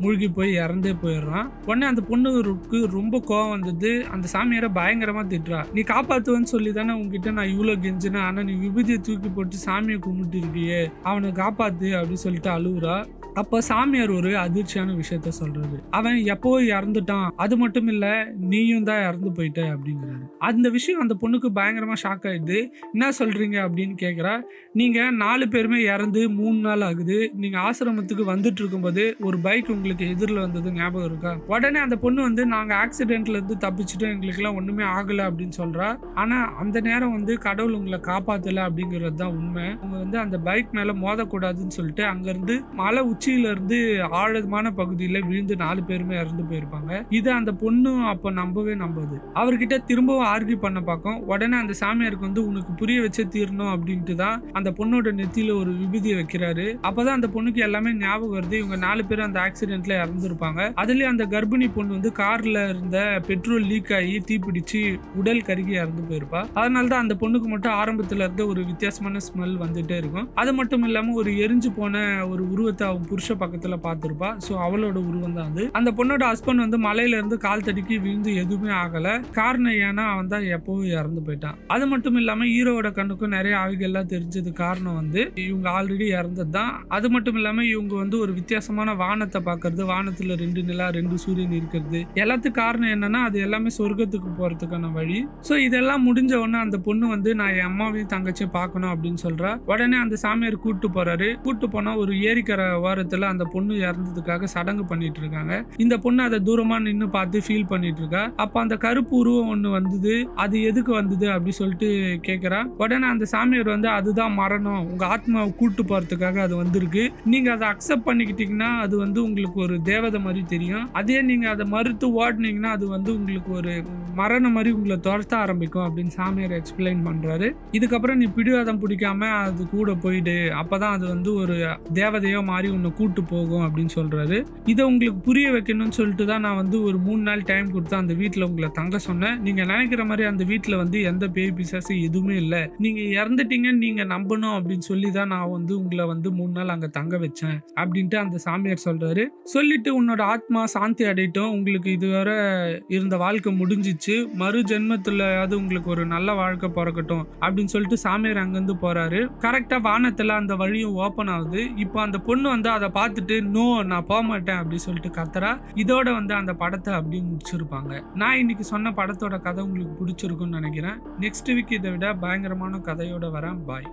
மூழ்கி போய் இறந்தே போயிடுறான். உடனே அந்த பொண்ணுக்கு ரொம்ப கோவம் வந்தது. அந்த சாமியாரை பயங்கரமா திட்டுறா. நீ காப்பாத்துவன்னு சொல்லி தானே உங்ககிட்ட நான் இவ்வளவு கெஞ்சினேன், ஆனா நீ விபூதியை தூக்கி போட்டு சாமியை கும்பிட்டு இருக்கியே, அவனை காப்பாத்து அப்படின்னு சொல்லிட்டு அழுவுறா. அப்ப சாமியார் ஒரு அதிர்ச்சியான விஷயத்த சொல்றாரு. அவன் எப்போ இறந்துட்டான், அது மட்டும் இல்ல நீயும் தான் இறந்து போயிட்ட அப்படிங்கிறாரு. அந்த விஷயம் அந்த பொண்ணுக்கு பயங்கரமா ஷாக் ஆயிடுது. என்ன சொல்றீங்க அப்படின்னு கேக்குறா. நீங்க 4 பேருமே இறந்து 3 நாள் ஆகுது. நீங்க ஆசிரமத்துக்கு வந்துட்டு இருக்கும்போது ஒரு பைக் உங்களுக்கு எதிரில் வந்தது ஞாபகம் இருக்கா? உடனே அந்த பொண்ணு வந்து நாங்க ஆக்சிடென்ட்ல இருந்து தப்பிச்சுட்டோம், எங்களுக்கு எல்லாம் ஒண்ணுமே ஆகல அப்படின்னு சொல்றா. ஆனா அந்த நேரம் வந்து கடவுள் உங்களை காப்பாத்தல அப்படிங்கிறது தான் உண்மை. அவங்க வந்து அந்த பைக் மேல மோதக்கூடாதுன்னு சொல்லிட்டு அங்க இருந்து மலை உச்சியில இருந்து ஆழமான பகுதியில விழுந்து 4 பேருமே இறந்து போயிருப்பாங்க. இது அந்த பொண்ணு அப்ப நம்பவே நம்பாது. அவர்கிட்ட திரும்பவும் ஆர்கியூ பண்ண பார்க்கும். உடனே அந்த சாமியாருக்கு வந்து உனக்கு புரிய வச்சே தீரணும் அப்படின்ட்டு தான் அந்த பொண்ணோட நெத்தியில ஒரு விபூதியை வைக்கிறாரு. அப்பதான் அந்த பொண்ணுக்கு எல்லாமே ஞாபகம் வருது. இவங்க 4 பேரும் அந்த ஆக்சிடென்ட்ல இறந்துருப்பாங்க. அதுலயும் அந்த கர்ப்பிணி பொண்ணு வந்து கார்ல இருந்த பெட்ரோல் லீக் ஆகி தீப்பிடிச்சு உடல் கருகி இறந்து போயிருப்பா. அதனாலதான் அந்த பொண்ணுக்கு மட்டும் ஆரம்பத்துல இருந்த ஒரு வித்தியாசமான ஸ்மெல் வந்துட்டே இருக்கும். அது மட்டும் இல்லாம ஒரு எரிஞ்சு போன ஒரு உருவத்தை அவன் புருஷ பக்கத்துல பார்த்திருப்பா. சோ அவளோட உருவம் தான் அது. அந்த பொண்ணோட ஹஸ்பண்ட் வந்து மலையில இருந்து கால் தடுக்கி விழுந்து எதுவுமே ஆகல. காரணம் ஏன்னா அவன் தான் எப்பவும் இறந்து போயிட்டான். அது மட்டும் இல்லாம ஹீரோவோட கண்ணுக்கும் நிறைய ஆவிகள்லாம் தெரிஞ்சது காரணம் வந்து இவங்க ஆல்ரெடி இறந்தது தான். அது மட்டும் இல்லாம இவங்க வந்து ஒரு வித்தியாசமான வானத்தை பார்க்கறது, வானத்துல 2 நிலா 2 சூரியன் இருக்கிறது, எல்லாத்துக்கும் காரணம் என்னன்னா அது எல்லாமே சொர்க்கத்துக்கு போறதுக்கான வழி. ஸோ இதெல்லாம் முடிஞ்ச உடனே அந்த பொண்ணு வந்து நான் என் அம்மாவையும் தங்கச்சியும் பார்க்கணும் அப்படின்னு சொல்றா. உடனே அந்த சாமியார் கூட்டு போறாரு. கூட்டு போனா ஒரு ஏரிக்கரை ஓரத்துல அந்த பொண்ணு இறந்ததுக்காக சடங்கு பண்ணிட்டு இருக்காங்க. இந்த பொண்ணு அதை தூரமா நின்று பார்த்து ஃபீல் பண்ணிட்டு இருக்கா. அப்ப அந்த கருப்பு உருவம் ஒண்ணு வந்தது, அது எதுக்கு வந்தது அப்படி சொல்லிட்டு கேட்கிறா. உடனே அந்த சாமியார் வந்து அதுதான் மரணம், உங்க ஆத்மாவை கூட்டு போறதுக்காக அது வந்திருக்கு, நீங்க அதை அக்செப்ட் பண்ணிக்கிட்டீங்கன்னா அது வந்து உங்களுக்கு ஒரு தேவதை மாதிரி தெரியும், அதே நீங்க அதை மறுத்து ஓடினீங்கன்னா அது வந்து உங்களுக்கு ஒரு மரணம் மாதிரி உங்களை துரத்த ஆரம்பிக்கும் அப்படின்னு சாமியார் எக்ஸ்பிளைன் பண்றாரு. இதுக்கப்புறம் நீ பிடிவாதம் பிடிக்காம அது கூட போயிடு, அப்பதான் அது வந்து ஒரு தேவதையோ மாறி உன்னை கூட்டு போகும் அப்படின்னு சொல்றாரு. இதை உங்களுக்கு புரிய வைக்கணும்னு சொல்லிட்டு தான் நான் வந்து ஒரு 3 நாள் டைம் கொடுத்து அந்த வீட்டில் உங்களை தங்க சொன்னேன். நீங்க நினைக்கிற மாதிரி அந்த வீட்டில் வந்து எந்த பேய் பிசாசு எதுவுமே இல்லை, நீங்க இறந்துட்டீங்கன்னு நீங்க நம்பணும் அப்படின்னு சொல்லி தான் நான் வந்து உங்களை வந்து 3 நாள் அங்க தங்க வச்சேன் அப்படின்ட்டு அந்த சாமியார் சொல்றாரு. சொல்லிட்டு உன்னோட ஆத்மா சாந்தி அடையட்டும், உங்களுக்கு இதுவரை இருந்த வாழ்க்கை முடிஞ்சிச்சு, மறு ஜென்மத்துலயாவது உங்களுக்கு ஒரு நல்ல வாழ்க்கை பிறக்கட்டும் அப்படின்னு சொல்லிட்டு சாமியார் அங்கிருந்து போறாரு. கரெக்டா வானத்துல அந்த வழியும் ஓபன் ஆகுது. இப்போ அந்த பொண்ணு வந்து அதை பார்த்துட்டு நோ நான் போக மாட்டேன் அப்படின்னு சொல்லிட்டு கத்துறா. இதோட வந்து அந்த படத்தை அப்படியே முடிச்சிருப்பாங்க. நான் இன்னைக்கு சொன்ன படத்தோட கதை உங்களுக்கு பிடிச்சிருக்கும்னு நினைக்கிறேன். நெக்ஸ்ட் வீக் இதை விட பயங்கரமான கதையோட வரேன். பாய்.